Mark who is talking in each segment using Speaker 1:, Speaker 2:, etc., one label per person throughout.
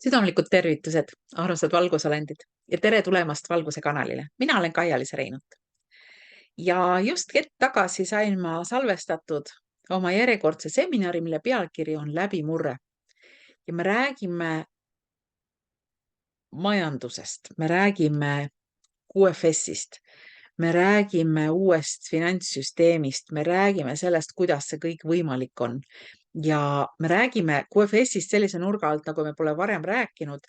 Speaker 1: Südamlikud tervitused, armsad valgusolendid ja tere tulemast Valguse kanalile. Mina olen Kaia-Liis Reinut ja just hetk tagasi sain ma salvestatud oma järjekordse seminari, mille pealkiri on Läbimurre. Ja me räägime majandusest, me räägime QFS-ist, me räägime uuest finantssüsteemist, me räägime sellest, kuidas see kõik võimalik on. Ja me räägime QFS-ist sellise nurga alt, nagu me pole varem rääkinud.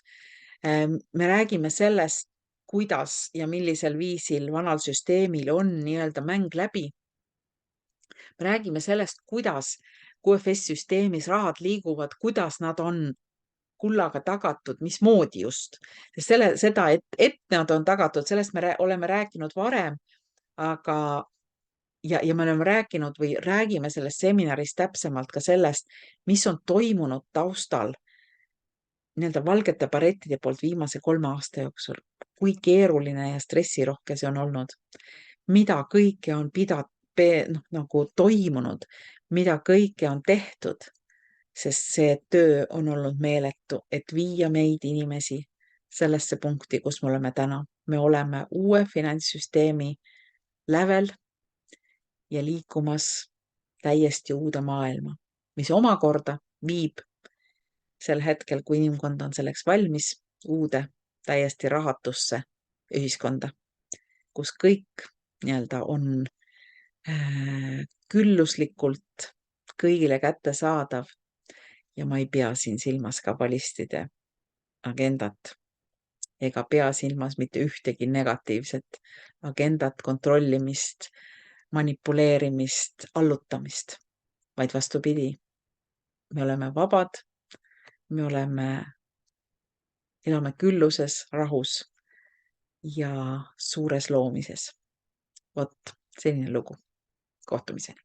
Speaker 1: Me räägime sellest, kuidas ja millisel viisil vanal süsteemil on nii-öelda mäng läbi. Me räägime sellest, kuidas QFS-süsteemis rahad liiguvad, kuidas nad on kullaga tagatud, mismoodi just. Seda, et nad on tagatud, sellest me oleme rääkinud varem, aga ja me oleme rääkinud või räägime selles seminaris täpsemalt ka sellest, mis on toimunud taustal nii-öelda valgete barettide poolt viimase 3 aasta jooksul. Kui keeruline ja stressirohke see on olnud. Mida kõike on nagu toimunud, mida kõike on tehtud, sest see töö on olnud meeletu, et viia meid inimesi sellesse punkti, kus me oleme täna. Me oleme uue finantssüsteemi lävel ja liikumas täiesti uude maailma, mis omakorda viib sel hetkel, kui inimkond on selleks valmis, uude täiesti rahatusse ühiskonda, kus kõik nii-öelda on külluslikult kõigile kättesaadav ja ma ei pea siin silmas kabalistide agendat ega pea silmas mitte ühtegi negatiivset agendat, kontrollimist, manipuleerimist, allutamist, vaid vastupidi. Me oleme vabad, me elame külluses, rahus ja suures loomises. Vot, selline lugu. Kohtumiseni.